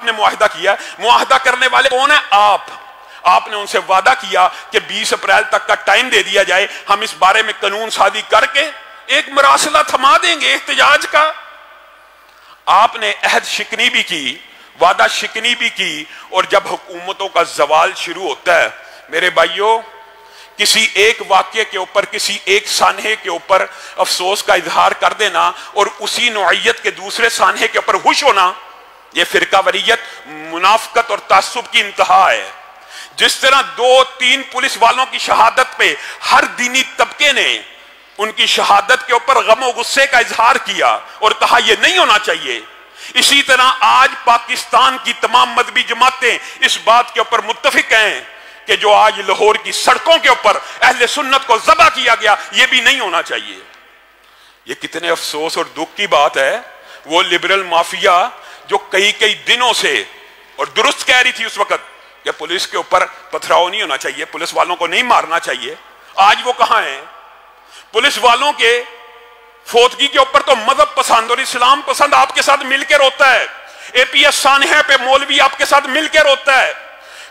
نے معاہدہ کیا، معاہدہ کرنے والے کون ہیں؟ آپ نے ان سے وعدہ کیا کہ 20 اپریل تک کا ٹائم دے دیا جائے، ہم اس بارے میں قانون سازی کر کے ایک مراسلہ تھما دیں گے احتجاج کا۔ آپ نے عہد شکنی بھی کی، وعدہ شکنی بھی کی، اور جب حکومتوں کا زوال شروع ہوتا ہے میرے بھائیوں، کسی ایک واقعے کے اوپر، کسی ایک سانحے کے اوپر افسوس کا اظہار کر دینا اور اسی نوعیت کے دوسرے سانحے کے اوپر خوش ہونا، یہ فرقہ واریت، منافقت اور تعصب کی انتہا ہے۔ جس طرح 2-3 پولیس والوں کی شہادت پہ ہر دینی طبقے نے ان کی شہادت کے اوپر غم و غصے کا اظہار کیا اور کہا یہ نہیں ہونا چاہیے، اسی طرح آج پاکستان کی تمام مذہبی جماعتیں اس بات کے اوپر متفق ہیں کہ جو آج لاہور کی سڑکوں کے اوپر اہل سنت کو ذبح کیا گیا یہ بھی نہیں ہونا چاہیے۔ یہ کتنے افسوس اور دکھ کی بات ہے، وہ لبرل مافیا جو کئی دنوں سے، اور درست کہہ رہی تھی اس وقت کہ پولیس کے اوپر پتھراؤ نہیں ہونا چاہیے، پولیس والوں کو نہیں مارنا چاہیے، آج وہ کہاں ہیں؟ پولیس والوں کے فوتگی کے اوپر تو مذہب پسند اور اسلام پسند آپ کے ساتھ مل کے روتا ہے، اے پی ایس سانحے پہ مولوی آپ کے ساتھ مل کے روتا ہے،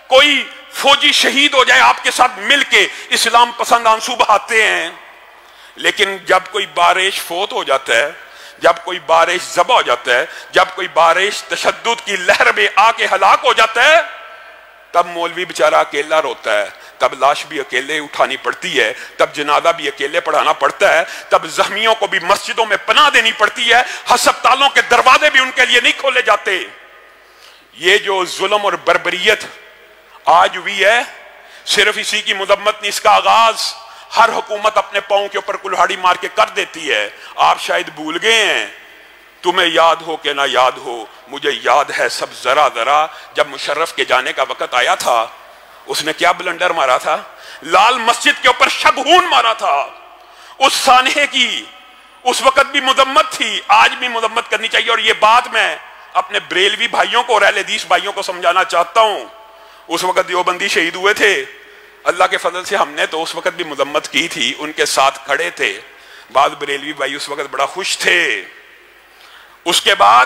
کوئی فوجی شہید ہو جائے آپ کے ساتھ مل کے اسلام پسند آنسو بہاتے ہیں، لیکن جب کوئی بارش فوت ہو جاتا ہے، جب کوئی بارش ذبح ہو جاتا ہے، جب کوئی بارش تشدد کی لہر میں آ کے ہلاک ہو جاتا ہے، تب مولوی بیچارہ اکیلا روتا ہے، تب لاش بھی اکیلے اٹھانی پڑتی ہے، تب جنازہ بھی اکیلے پڑھانا پڑتا ہے، تب زخمیوں کو بھی مسجدوں میں پناہ دینی پڑتی ہے، ہسپتالوں کے دروازے بھی ان کے لیے نہیں کھولے جاتے۔ یہ جو ظلم اور بربریت آج ہوئی ہے، صرف اسی کی مذمت نہیں، اس کا آغاز ہر حکومت اپنے پاؤں کے اوپر کلہاڑی مار کے کر دیتی ہے۔ آپ شاید بھول گئے ہیں، تمہیں یاد ہو کہ نہ یاد ہو، مجھے یاد ہے سب ذرا ذرا، جب مشرف کے جانے کا وقت آیا تھا اس نے کیا بلنڈر مارا تھا؟ لال مسجد کے اوپر شبہون مارا تھا۔ اس سانحے کی اس وقت بھی مذمت تھی، آج بھی مذمت کرنی چاہیے، اور یہ بات میں اپنے بریلوی بھائیوں کو اور اہل حدیث بھائیوں کو سمجھانا چاہتا ہوں۔ اس وقت دیوبندی شہید ہوئے تھے، اللہ کے فضل سے ہم نے تو اس وقت بھی مذمت کی تھی، ان کے ساتھ کھڑے تھے، بعض بریلوی بھائی اس وقت بڑا خوش تھے۔ اس کے بعد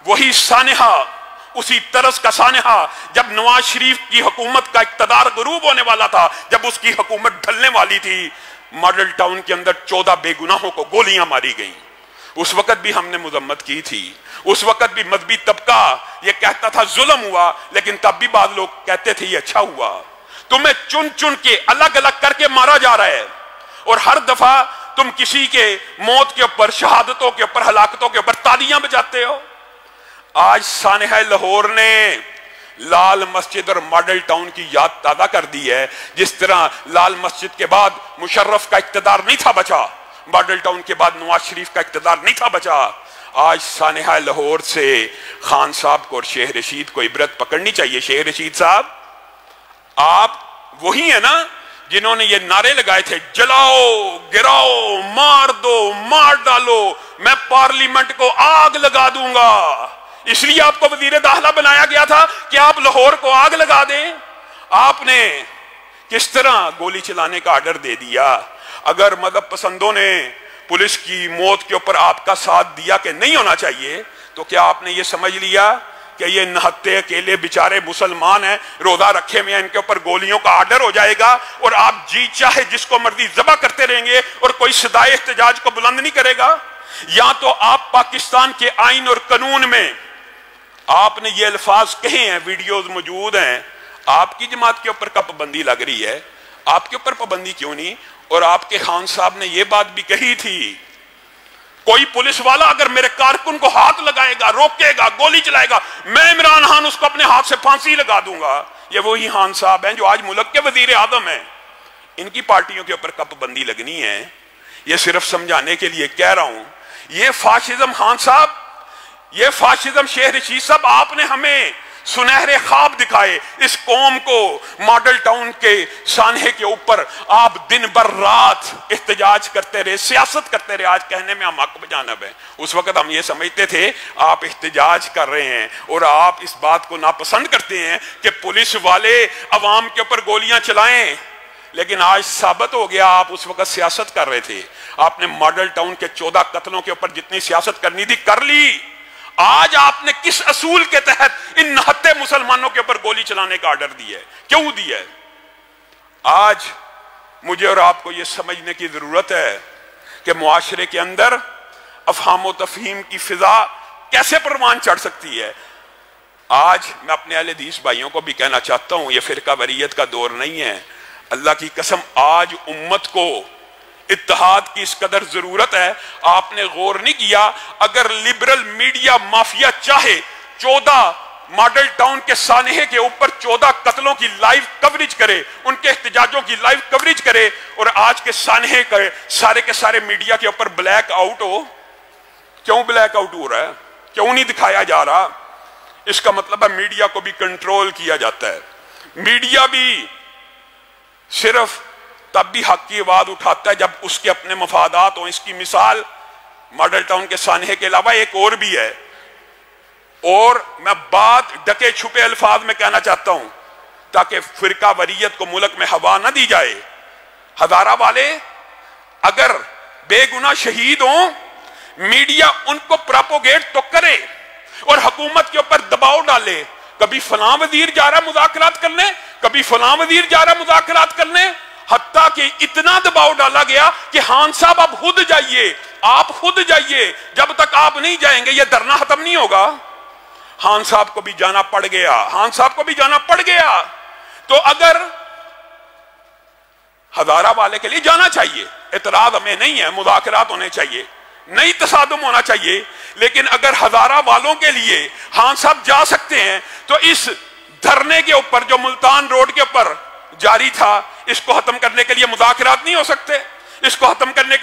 وہی سانحہ، اسی طرز کا سانحہ جب نواز شریف کی حکومت کا اقتدار غروب ہونے والا تھا، جب اس کی حکومت ڈھلنے والی تھی، ماڈل ٹاؤن کے اندر 14 بے گناہوں کو گولیاں ماری گئیں، اس وقت بھی ہم نے مذمت کی تھی۔ اس وقت بھی مذہبی طبقہ یہ کہتا تھا ظلم ہوا، لیکن تب بھی بعض لوگ کہتے تھے یہ اچھا ہوا۔ تمہیں چن چن کے الگ الگ کر کے مارا جا رہا ہے، اور ہر دفعہ تم کسی کے موت کے اوپر، شہادتوں کے اوپر، ہلاکتوں کے اوپر تالیاں بجاتے ہو۔ آج سانحہ لاہور نے لال مسجد اور ماڈل ٹاؤن کی یاد تازہ کر دی ہے، جس طرح لال مسجد کے بعد مشرف کا اقتدار نہیں تھا بچا، ماڈل ٹاؤن کے بعد نواز شریف کا اقتدار نہیں تھا بچا۔ آج سانحہ لاہور سے خان صاحب کو اور شیخ رشید کو عبرت پکڑنی چاہیے۔ شیخ رشید صاحب، آپ وہی ہیں نا جنہوں نے یہ نعرے لگائے تھے، جلاؤ، گراؤ، مار دو، مار ڈالو، میں پارلیمنٹ کو آگ لگا دوں گا۔ اس لیے آپ کو وزیر داخلہ بنایا گیا تھا کہ آپ لاہور کو آگ لگا دیں۔ آپ نے کس طرح گولی چلانے کا آرڈر دے دیا؟ اگر مذہب پسندوں نے پولیس کی موت کے اوپر آپ کا ساتھ دیا کہ نہیں ہونا چاہیے، تو کیا آپ نے یہ سمجھ لیا کہ یہ نہتے اکیلے بیچارے مسلمان ہیں، روزہ رکھے میں ان کے اوپر گولیوں کا آرڈر ہو جائے گا اور آپ جی چاہے جس کو مرضی ذبح کرتے رہیں گے اور کوئی صدائے احتجاج کو بلند نہیں کرے گا؟ یا تو آپ پاکستان کے آئین اور قانون میں آپ نے یہ الفاظ کہے ہیں، ویڈیوز موجود ہیں، آپ کی جماعت کے اوپر کا پابندی لگ رہی ہے، آپ کے اوپر پابندی کیوں نہیں؟ اور آپ کے خان صاحب نے یہ بات بھی کہی تھی، کوئی پولیس والا اگر میرے کارکن کو ہاتھ لگائے گا، روکے گا، گولی چلائے گا، میں عمران خان اس کو اپنے ہاتھ سے پھانسی لگا دوں گا۔ یہ وہی خان صاحب ہیں جو آج ملک کے وزیر اعظم ہیں، ان کی پارٹیوں کے اوپر کا پابندی لگنی ہے۔ یہ صرف سمجھانے کے لیے کہہ رہا ہوں، یہ فاشزم خان صاحب، یہ فاشزم شیخ رشید صاحب، آپ نے ہمیں سنہرے خواب دکھائے، اس قوم کو ماڈل ٹاؤن کے سانحے کے اوپر آپ دن بھر رات احتجاج کرتے رہے، سیاست کرتے رہے۔ آج کہنے میں ہم حق بجانب ہیں، اس وقت ہم یہ سمجھتے تھے آپ احتجاج کر رہے ہیں اور آپ اس بات کو ناپسند کرتے ہیں کہ پولیس والے عوام کے اوپر گولیاں چلائیں، لیکن آج ثابت ہو گیا آپ اس وقت سیاست کر رہے تھے۔ آپ نے ماڈل ٹاؤن کے 14 قتلوں کے اوپر جتنی سیاست کرنی تھی کر لی۔ آج آپ نے کس اصول کے تحت ان نہتے مسلمانوں کے اوپر گولی چلانے کا آرڈر دیا ہے؟ کیوں دیا ہے؟ آج مجھے اور آپ کو یہ سمجھنے کی ضرورت ہے کہ معاشرے کے اندر افہام و تفہیم کی فضا کیسے پروان چڑھ سکتی ہے۔ آج میں اپنے اہل حدیث بھائیوں کو بھی کہنا چاہتا ہوں، یہ فرقہ واریت کا دور نہیں ہے۔ اللہ کی قسم آج امت کو اتحاد کی اس قدر ضرورت ہے۔ آپ نے غور نہیں کیا، اگر لبرل میڈیا مافیا چاہے 14 ماڈل ٹاؤن کے سانحے کے اوپر 14 قتلوں کی لائیو کوریج کرے، ان کے احتجاجوں کی لائیو کوریج کرے، اور آج کے سانحے کے سارے میڈیا کے اوپر بلیک آؤٹ ہو، کیوں بلیک آؤٹ ہو رہا ہے؟ کیوں نہیں دکھایا جا رہا؟ اس کا مطلب ہے میڈیا کو بھی کنٹرول کیا جاتا ہے۔ میڈیا بھی صرف تب بھی حق کی آواز اٹھاتا ہے جب اس کے اپنے مفادات ہوں۔ اس کی مثال ماڈل ٹاؤن کے سانحے کے علاوہ ایک اور بھی ہے، اور میں بات ڈکے چھپے الفاظ میں کہنا چاہتا ہوں تاکہ فرقہ واریت کو ملک میں ہوا نہ دی جائے۔ ہزارہ والے اگر بے گناہ شہید ہوں، میڈیا ان کو پراپوگیٹ تو کرے اور حکومت کے اوپر دباؤ ڈالے، کبھی فلاں وزیر جا رہا مذاکرات کرنے، کبھی فلاں وزیر جا رہا مذاکرات کرنے، حتیٰ کہ اتنا دباؤ ڈالا گیا کہ خان صاحب اب خود جائیے، آپ خود جائیے، جب تک آپ نہیں جائیں گے یہ دھرنا ختم نہیں ہوگا۔ خان صاحب کو بھی جانا پڑ گیا، خان صاحب کو بھی جانا پڑ گیا۔ تو اگر ہزارہ والے کے لیے جانا چاہیے، اعتراض ہمیں نہیں ہے، مذاکرات ہونے چاہیے، نہیں تصادم ہونا چاہیے، لیکن اگر ہزارہ والوں کے لیے خان صاحب جا سکتے ہیں تو اس دھرنے کے اوپر جو ملتان روڈ کے اوپر جاری تھا، اس کو ختم کرنے کے لیے مذاکرات نہیں ہو سکتے؟ اس کو ختم کرنے کے